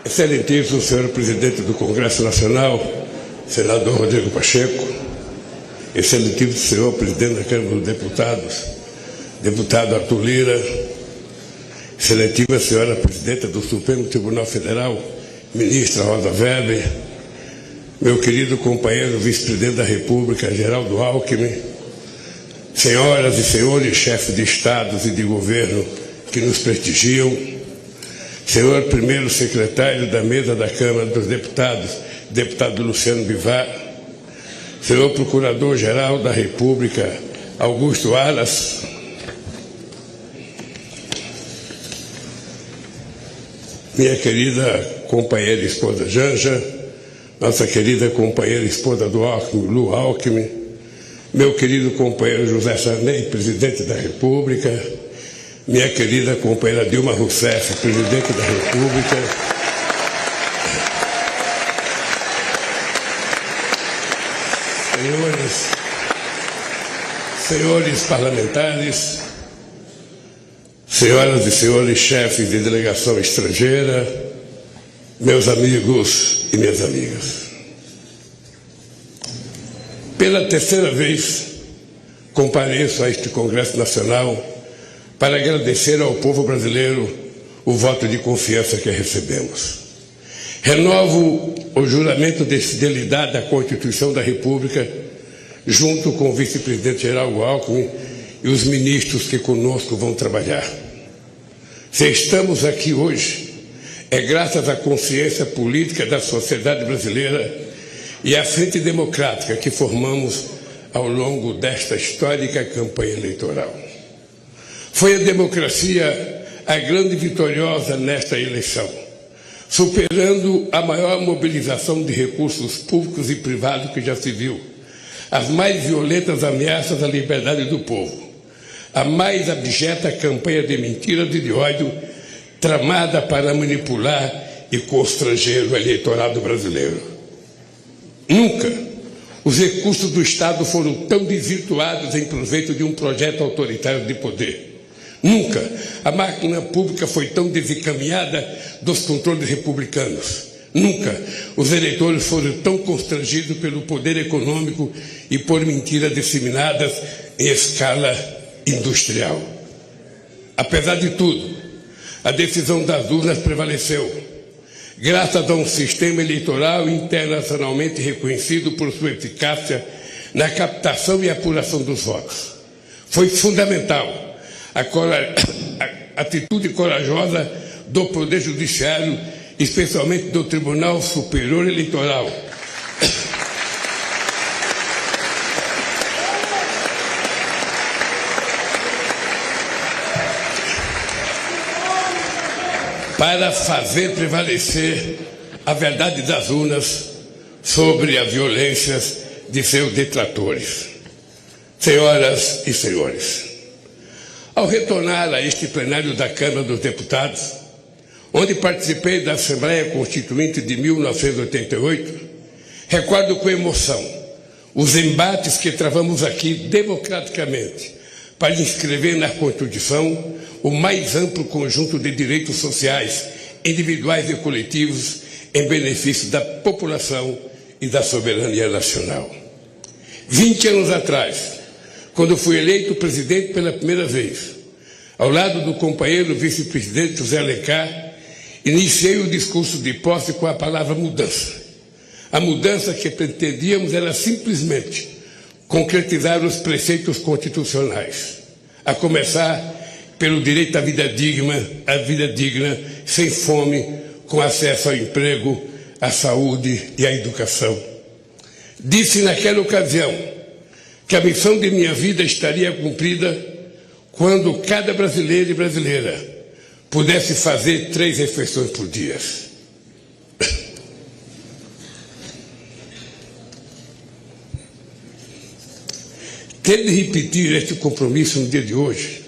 Excelentíssimo senhor presidente do Congresso Nacional, senador Rodrigo Pacheco, excelentíssimo senhor presidente da Câmara dos Deputados, deputado Arthur Lira, excelentíssima senhora presidenta do Supremo Tribunal Federal, ministra Rosa Weber, meu querido companheiro vice-presidente da República, Geraldo Alckmin, senhoras e senhores chefes de estados e de governo que nos prestigiam, senhor primeiro secretário da mesa da Câmara dos Deputados, deputado Luciano Bivar, senhor procurador-geral da República, Augusto Aras, minha querida companheira e esposa Janja, nossa querida companheira e esposa do Alckmin, Lu Alckmin, meu querido companheiro José Sarney, presidente da República, minha querida companheira Dilma Rousseff, presidente da República, senhores parlamentares, senhoras e senhores chefes de delegação estrangeira, meus amigos e minhas amigas. Pela terceira vez, compareço a este Congresso Nacional para agradecer ao povo brasileiro o voto de confiança que recebemos. Renovo o juramento de fidelidade à Constituição da República, junto com o vice-presidente Geraldo Alckmin e os ministros que conosco vão trabalhar. Se estamos aqui hoje, é graças à consciência política da sociedade brasileira e à frente democrática que formamos ao longo desta histórica campanha eleitoral. Foi a democracia a grande vitoriosa nesta eleição, superando a maior mobilização de recursos públicos e privados que já se viu, as mais violentas ameaças à liberdade do povo, a mais abjeta campanha de mentiras e de ódio tramada para manipular e constranger o eleitorado brasileiro. Nunca os recursos do Estado foram tão desvirtuados em proveito de um projeto autoritário de poder. Nunca a máquina pública foi tão desencaminhada dos controles republicanos. Nunca os eleitores foram tão constrangidos pelo poder econômico e por mentiras disseminadas em escala industrial. Apesar de tudo, a decisão das urnas prevaleceu, graças a um sistema eleitoral internacionalmente reconhecido por sua eficácia na captação e apuração dos votos. Foi fundamental a atitude corajosa do Poder Judiciário, especialmente do Tribunal Superior Eleitoral, para fazer prevalecer a verdade das urnas sobre as violências de seus detratores. Senhoras e senhores, ao retornar a este plenário da Câmara dos Deputados, onde participei da Assembleia Constituinte de 1988, recordo com emoção os embates que travamos aqui democraticamente para inscrever na Constituição o mais amplo conjunto de direitos sociais, individuais e coletivos, em benefício da população e da soberania nacional. 20 anos atrás, quando fui eleito presidente pela primeira vez, ao lado do companheiro vice-presidente José Alencar, iniciei o discurso de posse com a palavra mudança. A mudança que pretendíamos era simplesmente concretizar os preceitos constitucionais, a começar pelo direito à vida digna, sem fome, com acesso ao emprego, à saúde e à educação. Disse naquela ocasião que a missão de minha vida estaria cumprida quando cada brasileiro e brasileira pudesse fazer 3 refeições por dia. Ter de repetir este compromisso no dia de hoje,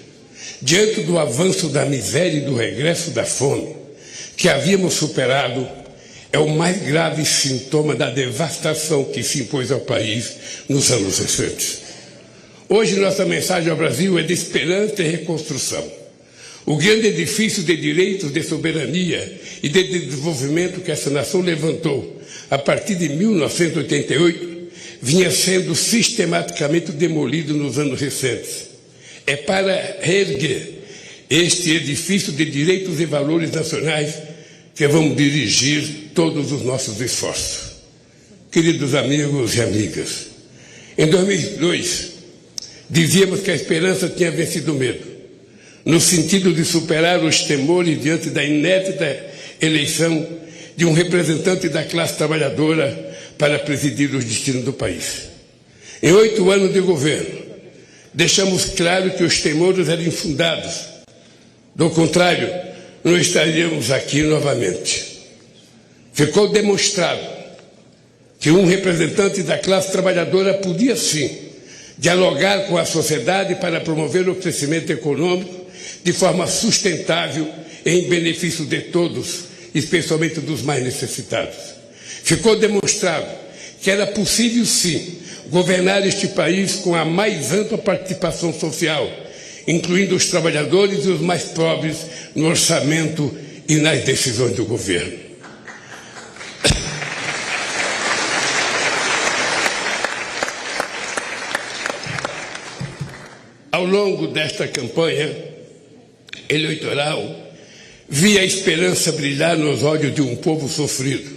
diante do avanço da miséria e do regresso da fome que havíamos superado, é o mais grave sintoma da devastação que se impôs ao país nos anos recentes. Hoje nossa mensagem ao Brasil é de esperança e reconstrução. O grande edifício de direitos, de soberania e de desenvolvimento que essa nação levantou a partir de 1988 vinha sendo sistematicamente demolido nos anos recentes. É para reerguer este edifício de direitos e valores nacionais que vamos dirigir todos os nossos esforços. Queridos amigos e amigas, em 2002, dizíamos que a esperança tinha vencido o medo, no sentido de superar os temores diante da inédita eleição de um representante da classe trabalhadora para presidir os destinos do país. Em 8 anos de governo, deixamos claro que os temores eram infundados. Do contrário, não estaríamos aqui novamente. Ficou demonstrado que um representante da classe trabalhadora podia, sim, dialogar com a sociedade para promover o crescimento econômico de forma sustentável em benefício de todos, especialmente dos mais necessitados. Ficou demonstrado que era possível, sim, governar este país com a mais ampla participação social, incluindo os trabalhadores e os mais pobres no orçamento e nas decisões do governo. Ao longo desta campanha eleitoral, vi a esperança brilhar nos olhos de um povo sofrido,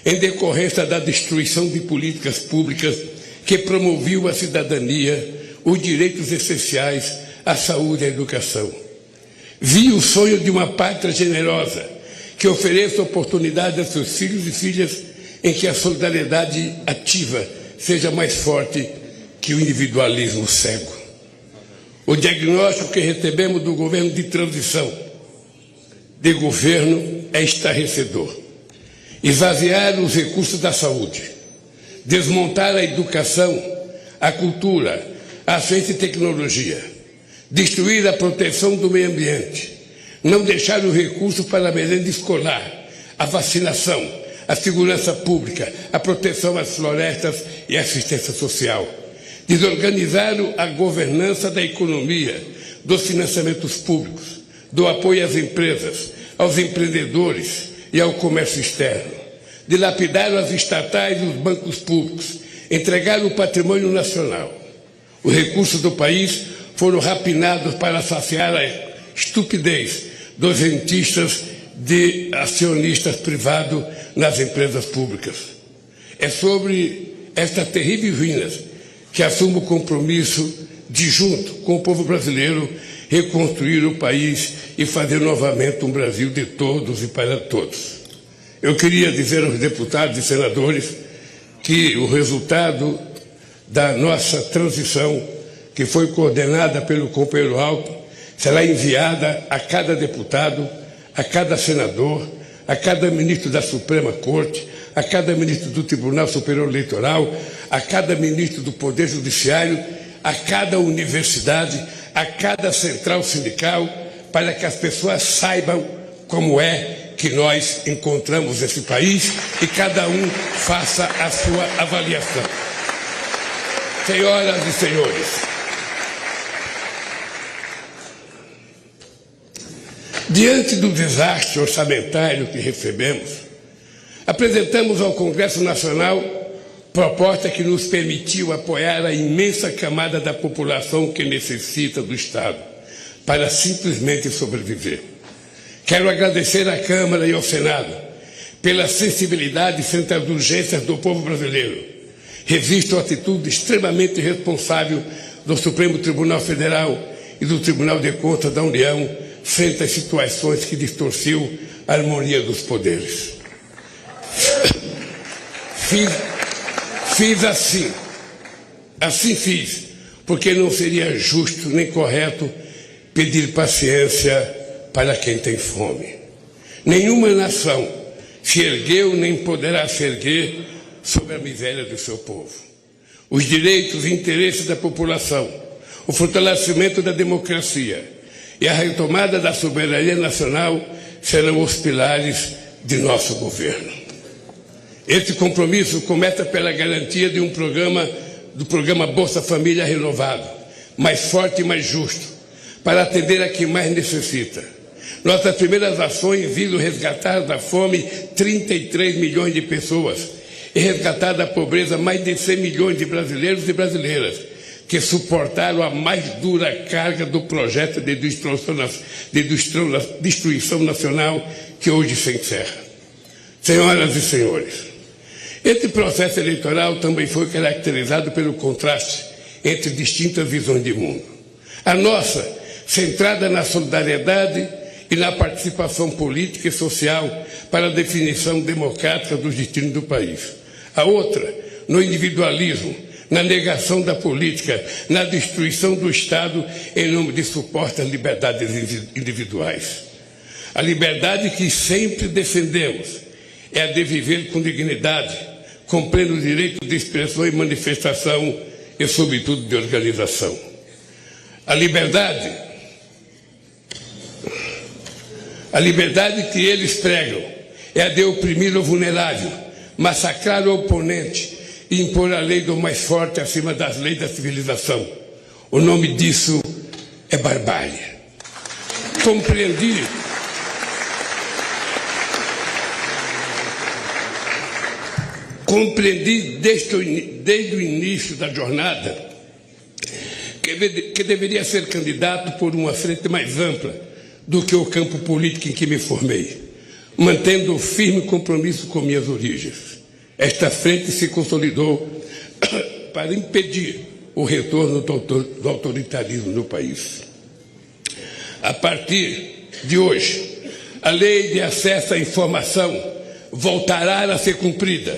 em decorrência da destruição de políticas públicas que promoviam a cidadania, os direitos essenciais, a saúde e a educação. Vi o sonho de uma pátria generosa, que ofereça oportunidade a seus filhos e filhas em que a solidariedade ativa seja mais forte que o individualismo cego. O diagnóstico que recebemos do governo de transição, de governo, é estarrecedor. Esvaziar os recursos da saúde, desmontar a educação, a cultura, a ciência e tecnologia, destruir a proteção do meio ambiente, não deixar o recurso para a merenda escolar, a vacinação, a segurança pública, a proteção às florestas e a assistência social. Desorganizar a governança da economia, dos financiamentos públicos, do apoio às empresas, aos empreendedores e ao comércio externo. Dilapidar as estatais e os bancos públicos, entregar o patrimônio nacional. Os recursos do país foram rapinados para saciar a estupidez dos rentistas de acionistas privados nas empresas públicas. É sobre estas terríveis ruínas que assumo o compromisso de, junto com o povo brasileiro, reconstruir o país e fazer novamente um Brasil de todos e para todos. Eu queria dizer aos deputados e senadores que o resultado da nossa transição, que foi coordenada pelo companheiro Alckmin, será enviada a cada deputado, a cada senador, a cada ministro da Suprema Corte, a cada ministro do Tribunal Superior Eleitoral, a cada ministro do Poder Judiciário, a cada universidade, a cada central sindical, para que as pessoas saibam como é que nós encontramos esse país e cada um faça a sua avaliação. Senhoras e senhores, diante do desastre orçamentário que recebemos, apresentamos ao Congresso Nacional proposta que nos permitiu apoiar a imensa camada da população que necessita do Estado para simplesmente sobreviver. Quero agradecer à Câmara e ao Senado pela sensibilidade frente às urgências do povo brasileiro. Registro a atitude extremamente responsável do Supremo Tribunal Federal e do Tribunal de Contas da União frente às situações que distorciam a harmonia dos poderes. Fiz assim fiz, porque não seria justo nem correto pedir paciência para quem tem fome. Nenhuma nação se ergueu nem poderá se erguer sobre a miséria do seu povo. Os direitos e interesses da população, o fortalecimento da democracia e a retomada da soberania nacional serão os pilares de nosso governo. Esse compromisso começa pela garantia de do programa Bolsa Família renovado, mais forte e mais justo, para atender a quem mais necessita. Nossas primeiras ações visam resgatar da fome 33 milhões de pessoas e resgatar da pobreza mais de 100 milhões de brasileiros e brasileiras que suportaram a mais dura carga do projeto de destruição nacional que hoje se encerra. Senhoras e senhores, esse processo eleitoral também foi caracterizado pelo contraste entre distintas visões de mundo. A nossa, centrada na solidariedade e na participação política e social para a definição democrática dos destinos do país. A outra, no individualismo, na negação da política, na destruição do Estado em nome de supostas liberdades individuais. A liberdade que sempre defendemos é a de viver com dignidade, com pleno direito de expressão e manifestação e, sobretudo, de organização. A liberdade que eles pregam é a de oprimir o vulnerável, massacrar o oponente e impor a lei do mais forte acima das leis da civilização. O nome disso é barbárie. Compreendi desde o início da jornada que deveria ser candidato por uma frente mais ampla do que o campo político em que me formei, mantendo o firme compromisso com minhas origens. Esta frente se consolidou para impedir o retorno do autoritarismo no país. A partir de hoje, a lei de acesso à informação voltará a ser cumprida.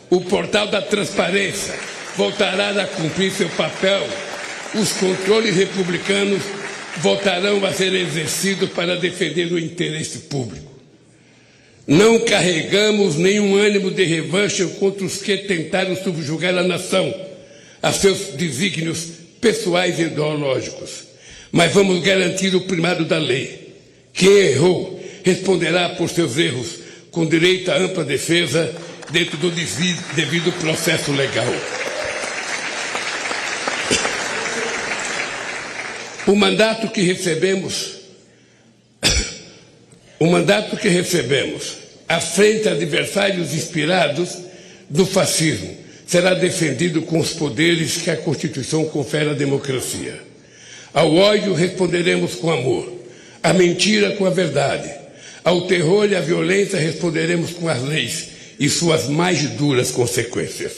O portal da transparência voltará a cumprir seu papel. Os controles republicanos voltarão a ser exercidos para defender o interesse público. Não carregamos nenhum ânimo de revanche contra os que tentaram subjugar a nação a seus desígnios pessoais e ideológicos, mas vamos garantir o primário da lei. Quem errou responderá por seus erros com direito à ampla defesa dentro do devido processo legal. O mandato que recebemos à frente a adversários inspirados do fascismo será defendido com os poderes que a Constituição confere à democracia. Ao ódio responderemos com amor, à mentira com a verdade, ao terror e à violência responderemos com as leis e suas mais duras consequências.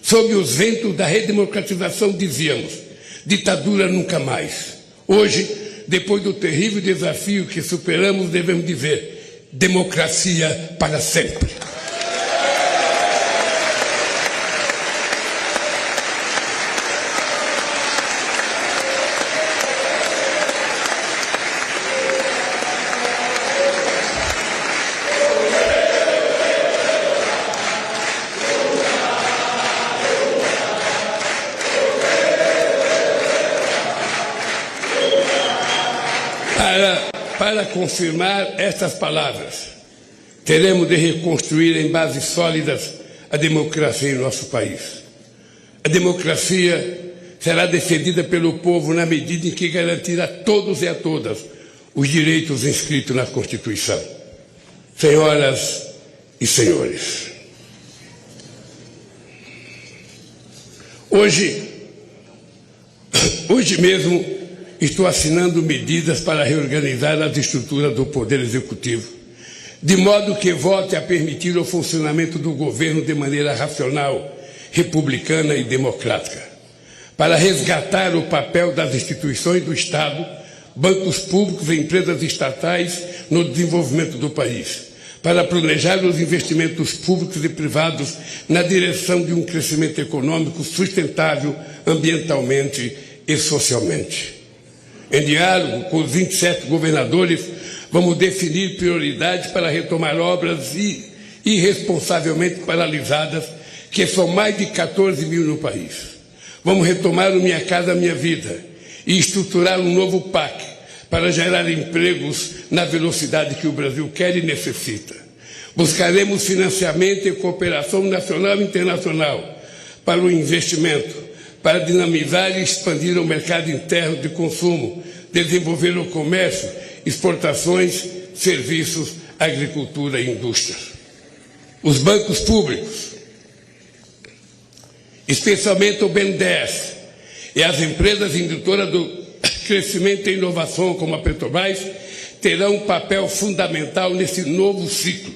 Sob os ventos da redemocratização dizíamos: ditadura nunca mais. Hoje, depois do terrível desafio que superamos, devemos dizer: democracia para sempre. Para confirmar estas palavras, teremos de reconstruir em bases sólidas a democracia em nosso país. A democracia será defendida pelo povo na medida em que garantir a todos e a todas os direitos inscritos na Constituição. Senhoras e senhores, hoje mesmo estou assinando medidas para reorganizar as estruturas do Poder Executivo, de modo que volte a permitir o funcionamento do governo de maneira racional, republicana e democrática, para resgatar o papel das instituições do Estado, bancos públicos e empresas estatais no desenvolvimento do país, para planejar os investimentos públicos e privados na direção de um crescimento econômico sustentável ambientalmente e socialmente. Em diálogo com os 27 governadores, vamos definir prioridades para retomar obras irresponsavelmente paralisadas, que são mais de 14 mil no país. Vamos retomar o Minha Casa Minha Vida e estruturar um novo PAC para gerar empregos na velocidade que o Brasil quer e necessita. Buscaremos financiamento e cooperação nacional e internacional para o investimento, para dinamizar e expandir o mercado interno de consumo, desenvolver o comércio, exportações, serviços, agricultura e indústria. Os bancos públicos, especialmente o BNDES, e as empresas indutoras do crescimento e inovação, como a Petrobras, terão um papel fundamental nesse novo ciclo.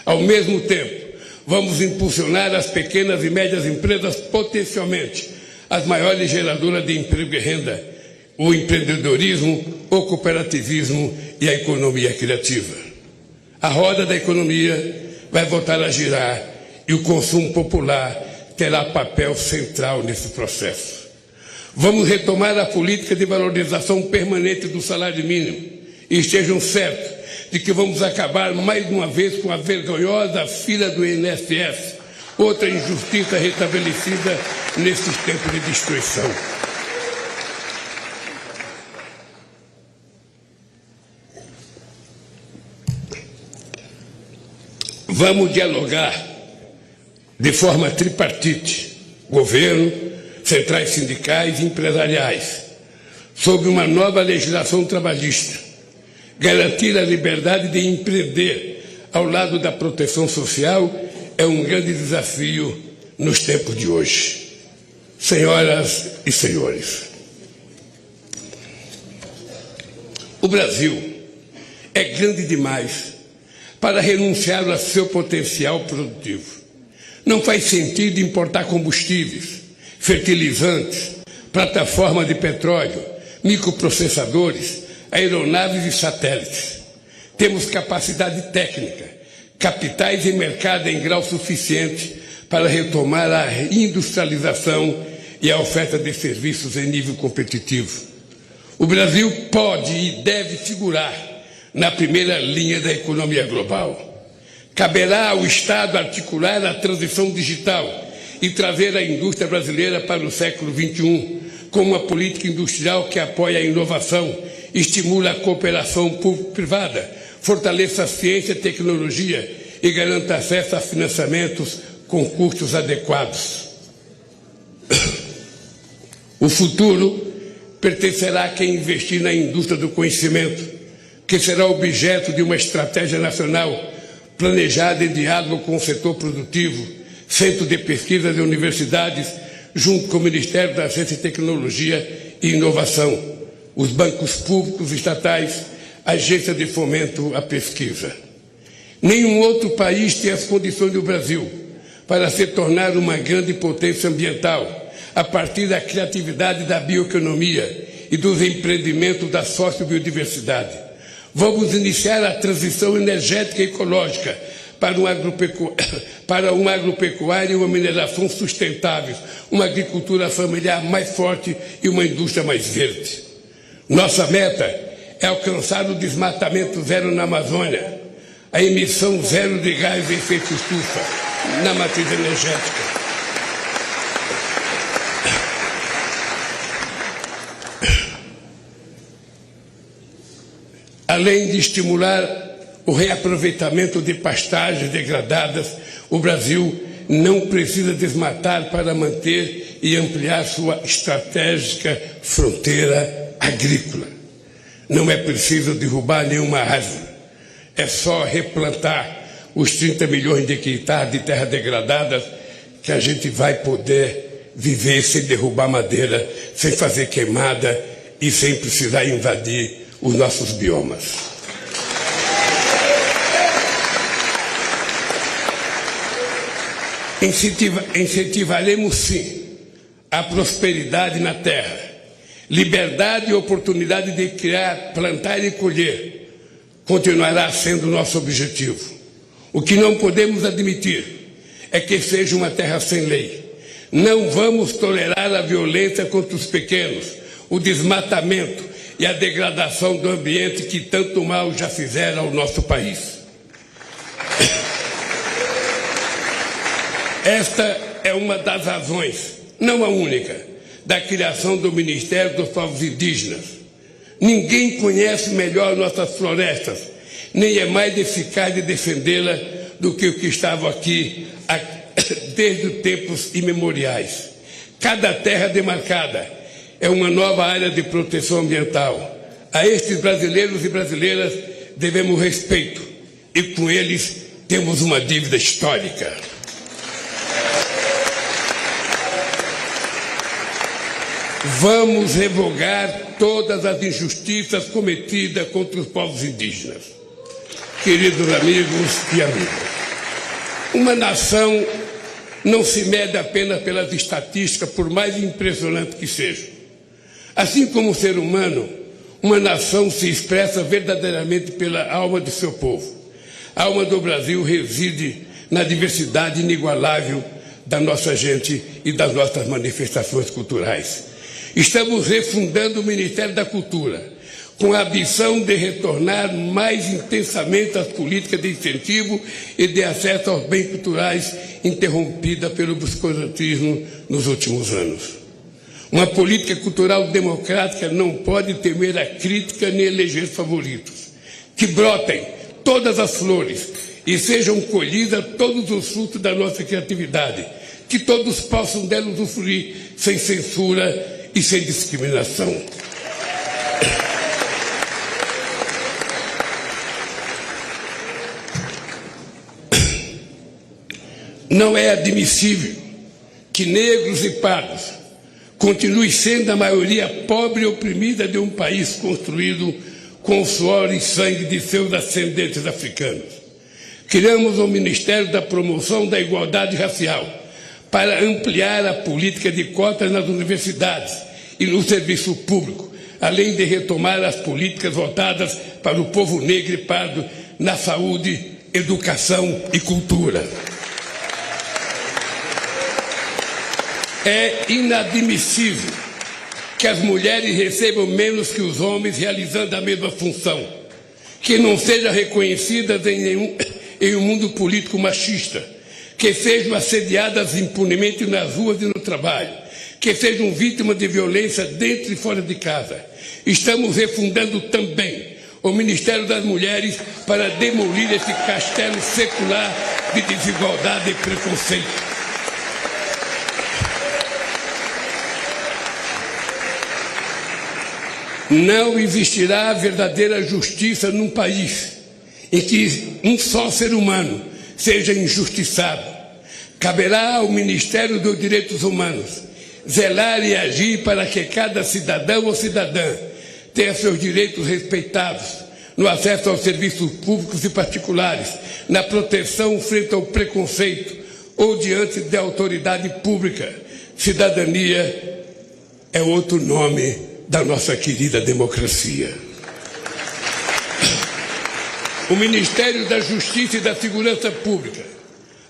Ao mesmo tempo, vamos impulsionar as pequenas e médias empresas, potencialmente as maiores geradoras de emprego e renda, o empreendedorismo, o cooperativismo e a economia criativa. A roda da economia vai voltar a girar e o consumo popular terá papel central nesse processo. Vamos retomar a política de valorização permanente do salário mínimo e estejam certos de que vamos acabar mais uma vez com a vergonhosa fila do INSS, outra injustiça restabelecida nesses tempos de destruição. Vamos dialogar de forma tripartite, governo, centrais sindicais e empresariais, sobre uma nova legislação trabalhista, garantir a liberdade de empreender ao lado da proteção social é um grande desafio nos tempos de hoje. Senhoras e senhores, o Brasil é grande demais para renunciar ao seu potencial produtivo. Não faz sentido importar combustíveis, fertilizantes, plataformas de petróleo, microprocessadores, aeronaves e satélites. Temos capacidade técnica, capitais e mercado em grau suficiente para retomar a industrialização e a oferta de serviços em nível competitivo. O Brasil pode e deve figurar na primeira linha da economia global. Caberá ao Estado articular a transição digital e trazer a indústria brasileira para o século XXI, com uma política industrial que apoia a inovação, estimula a cooperação público-privada, fortaleça a ciência e tecnologia e garanta acesso a financiamentos com custos adequados. O futuro pertencerá a quem investir na indústria do conhecimento, que será objeto de uma estratégia nacional planejada em diálogo com o setor produtivo, centro de pesquisas e universidades, junto com o Ministério da Ciência e Tecnologia e Inovação, os bancos públicos estatais, agência de fomento à pesquisa. Nenhum outro país tem as condições do Brasil para se tornar uma grande potência ambiental, a partir da criatividade da bioeconomia e dos empreendimentos da sociobiodiversidade. Vamos iniciar a transição energética e ecológica para uma agropecuária e uma mineração sustentáveis, uma agricultura familiar mais forte e uma indústria mais verde. Nossa meta é alcançar o desmatamento zero na Amazônia, a emissão zero de gás de efeito estufa na matriz energética. Além de estimular o reaproveitamento de pastagens degradadas, o Brasil não precisa desmatar para manter e ampliar sua estratégica fronteira agrícola. Não é preciso derrubar nenhuma árvore. É só replantar os 30 milhões de hectares de terras degradadas que a gente vai poder viver sem derrubar madeira, sem fazer queimada e sem precisar invadir os nossos biomas. Incentivaremos, sim, a prosperidade na terra, liberdade e oportunidade de criar, plantar e colher, continuará sendo nosso objetivo. O que não podemos admitir é que seja uma terra sem lei. Não vamos tolerar a violência contra os pequenos, o desmatamento e a degradação do ambiente que tanto mal já fizeram ao nosso país. Esta é uma das razões, não a única, da criação do Ministério dos Povos Indígenas. Ninguém conhece melhor nossas florestas, nem é mais eficaz de defendê-la do que o que estava aqui desde tempos imemoriais. Cada terra demarcada é uma nova área de proteção ambiental. A estes brasileiros e brasileiras devemos respeito e com eles temos uma dívida histórica. Vamos revogar todas as injustiças cometidas contra os povos indígenas. Queridos amigos e amigas, uma nação não se mede apenas pelas estatísticas, por mais impressionante que seja. Assim como o ser humano, uma nação se expressa verdadeiramente pela alma de seu povo. A alma do Brasil reside na diversidade inigualável da nossa gente e das nossas manifestações culturais. Estamos refundando o Ministério da Cultura, com a ambição de retornar mais intensamente às políticas de incentivo e de acesso aos bens culturais interrompida pelo obscurantismo nos últimos anos. Uma política cultural democrática não pode temer a crítica nem eleger favoritos. Que brotem todas as flores e sejam colhidas todos os frutos da nossa criatividade. Que todos possam dela usufruir sem censura e sem discriminação. Não é admissível que negros e pardos continuem sendo a maioria pobre e oprimida de um país construído com o suor e sangue de seus ascendentes africanos. Criamos o Ministério da Promoção da Igualdade Racial para ampliar a política de cotas nas universidades e no serviço público, além de retomar as políticas voltadas para o povo negro e pardo na saúde, educação e cultura. É inadmissível que as mulheres recebam menos que os homens realizando a mesma função, que não sejam reconhecidas em um mundo político machista, que sejam assediadas impunemente nas ruas e no trabalho, que sejam vítimas de violência dentro e fora de casa. Estamos refundando também o Ministério das Mulheres para demolir esse castelo secular de desigualdade e preconceito. Não existirá verdadeira justiça num país em que um só ser humano seja injustiçado. Caberá ao Ministério dos Direitos Humanos zelar e agir para que cada cidadão ou cidadã tenha seus direitos respeitados no acesso aos serviços públicos e particulares, na proteção frente ao preconceito ou diante da autoridade pública. Cidadania é outro nome da nossa querida democracia. O Ministério da Justiça e da Segurança Pública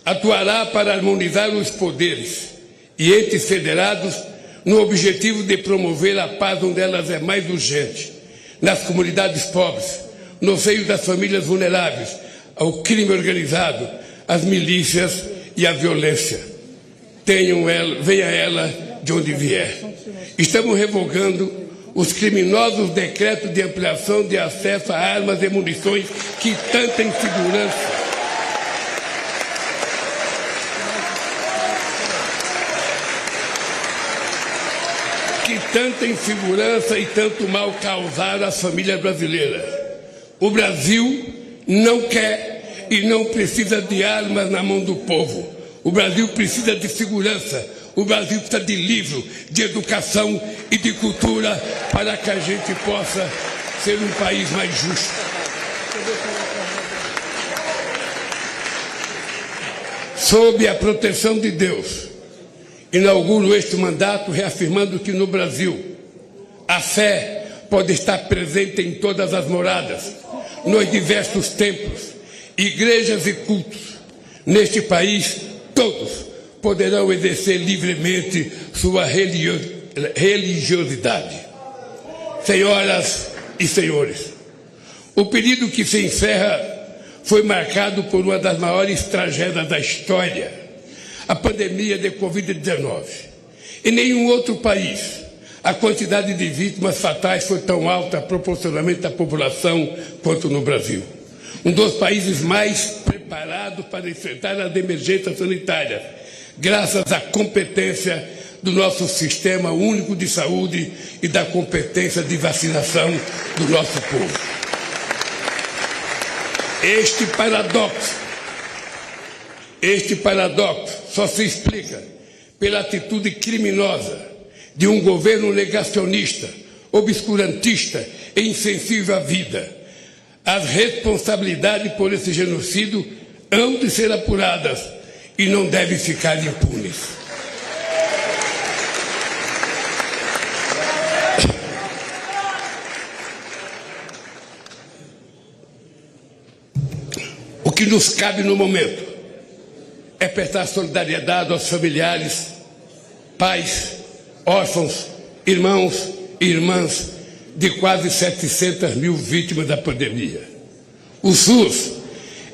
atuará para harmonizar os poderes e entes federados no objetivo de promover a paz onde elas é mais urgente, nas comunidades pobres, no seio das famílias vulneráveis, ao crime organizado, às milícias e à violência. Venha ela de onde vier. Estamos revogando os criminosos decretos de ampliação de acesso a armas e munições que tanta insegurança e tanto mal causaram às famílias brasileiras. O Brasil não quer e não precisa de armas na mão do povo. O Brasil precisa de segurança. O Brasil precisa de livro, de educação e de cultura para que a gente possa ser um país mais justo. Sob a proteção de Deus, inauguro este mandato reafirmando que no Brasil a fé pode estar presente em todas as moradas, nos diversos templos, igrejas e cultos. Neste país, todos poderão exercer livremente sua religiosidade. Senhoras e senhores, o período que se encerra foi marcado por uma das maiores tragédias da história, a pandemia de Covid-19. Em nenhum outro país a quantidade de vítimas fatais foi tão alta proporcionalmente à população quanto no Brasil. Um dos países mais preparados para enfrentar as emergências sanitárias, graças à competência do nosso sistema único de saúde e da competência de vacinação do nosso povo. Este paradoxo só se explica pela atitude criminosa de um governo negacionista, obscurantista e insensível à vida. As responsabilidades por esse genocídio hão de ser apuradas e não devem ficar impunes. O que nos cabe no momento é prestar solidariedade aos familiares, pais, órfãos, irmãos e irmãs de quase 700 mil vítimas da pandemia. O SUS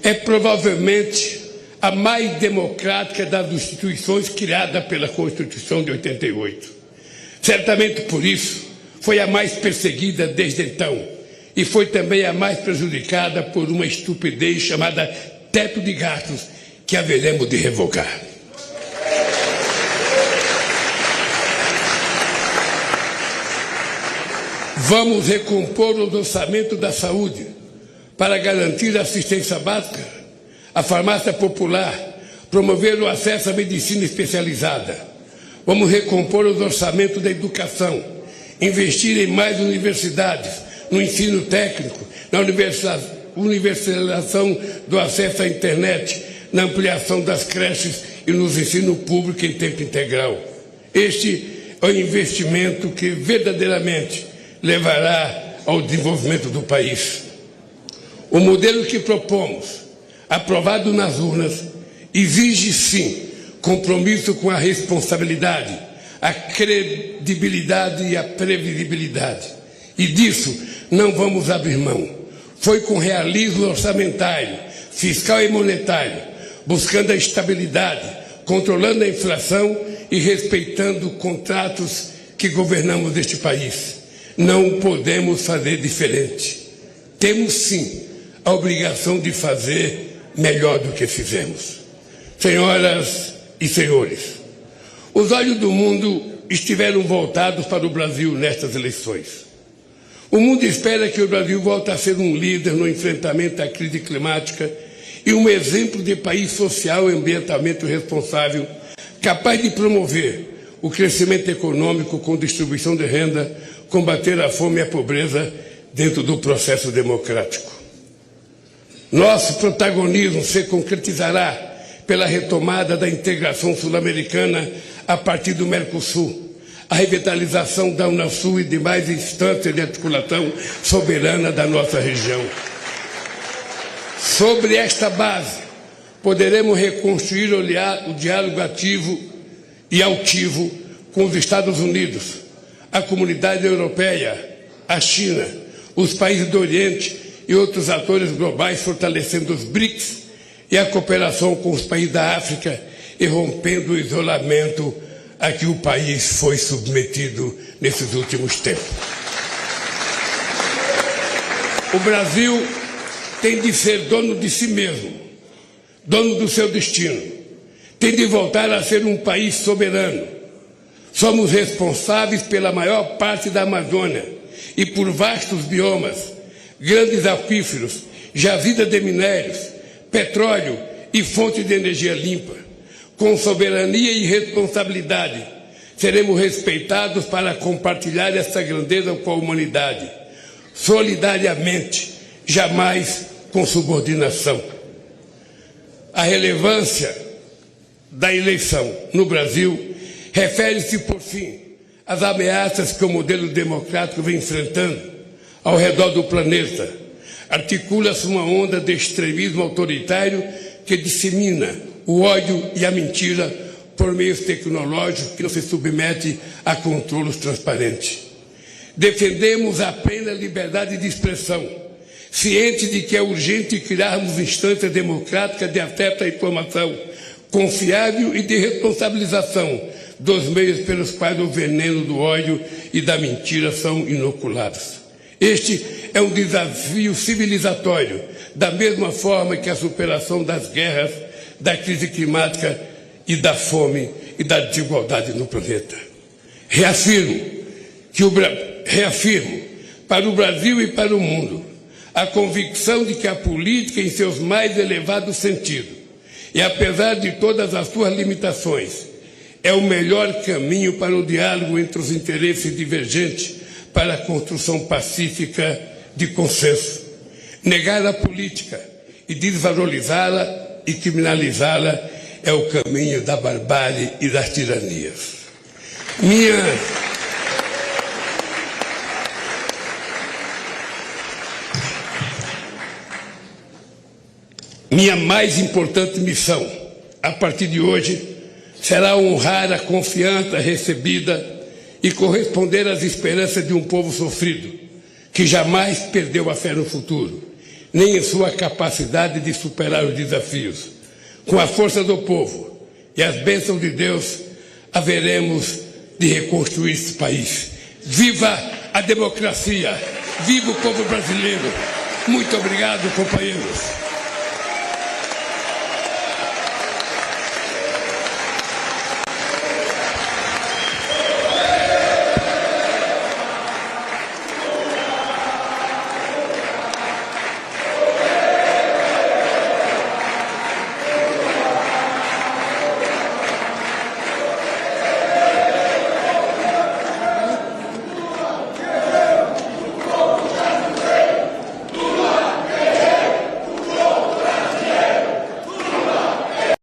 é provavelmente a mais democrática das instituições criada pela Constituição de 88. Certamente por isso foi a mais perseguida desde então e foi também a mais prejudicada por uma estupidez chamada teto de gastos que haveremos de revogar. Vamos recompor os orçamentos da saúde para garantir a assistência básica, a farmácia popular, promover o acesso à medicina especializada. Vamos recompor os orçamentos da educação, investir em mais universidades, no ensino técnico, na universalização do acesso à internet, na ampliação das creches e nos ensino público em tempo integral. Este é o investimento que verdadeiramente levará ao desenvolvimento do país. O modelo que propomos, aprovado nas urnas, exige sim compromisso com a responsabilidade, a credibilidade e a previsibilidade. E disso não vamos abrir mão. Foi com realismo orçamentário, fiscal e monetário, buscando a estabilidade, controlando a inflação e respeitando contratos que governamos este país. Não podemos fazer diferente. Temos sim a obrigação de fazer melhor do que fizemos. Senhoras e senhores, os olhos do mundo estiveram voltados para o Brasil nestas eleições. O mundo espera que o Brasil volte a ser um líder no enfrentamento à crise climática e um exemplo de país social e ambientalmente responsável, capaz de promover o crescimento econômico com distribuição de renda, combater a fome e a pobreza dentro do processo democrático. Nosso protagonismo se concretizará pela retomada da integração sul-americana a partir do Mercosul, a revitalização da Unasul e demais instâncias de articulação soberana da nossa região. Sobre esta base, poderemos reconstruir o diálogo ativo e altivo com os Estados Unidos, a comunidade europeia, a China, os países do Oriente e outros atores globais, fortalecendo os BRICS e a cooperação com os países da África e rompendo o isolamento a que o país foi submetido nesses últimos tempos. O Brasil tem de ser dono de si mesmo, dono do seu destino. Tem de voltar a ser um país soberano. Somos responsáveis pela maior parte da Amazônia e por vastos biomas, grandes aquíferos, jazidas de minérios, petróleo e fontes de energia limpa. Com soberania e responsabilidade, seremos respeitados para compartilhar essa grandeza com a humanidade, solidariamente, jamais com subordinação. A relevância da eleição no Brasil refere-se, por fim, às ameaças que o modelo democrático vem enfrentando ao redor do planeta. Articula-se uma onda de extremismo autoritário que dissemina o ódio e a mentira por meios tecnológicos que não se submete a controles transparentes. Defendemos a plena liberdade de expressão, cientes de que é urgente criarmos instâncias democráticas de acesso à informação confiável e de responsabilização dos meios pelos quais o veneno do ódio e da mentira são inoculados. Este é um desafio civilizatório, da mesma forma que a superação das guerras, da crise climática e da fome e da desigualdade no planeta. Reafirmo para o Brasil e para o mundo a convicção de que a política, em seus mais elevados sentidos, e apesar de todas as suas limitações, é o melhor caminho para o diálogo entre os interesses divergentes para a construção pacífica de consenso. Negar a política e desvalorizá-la e criminalizá-la é o caminho da barbárie e das tiranias. Minha mais importante missão, a partir de hoje, será honrar a confiança recebida e corresponder às esperanças de um povo sofrido, que jamais perdeu a fé no futuro, nem em sua capacidade de superar os desafios. Com a força do povo e as bênçãos de Deus, haveremos de reconstruir esse país. Viva a democracia! Viva o povo brasileiro! Muito obrigado, companheiros!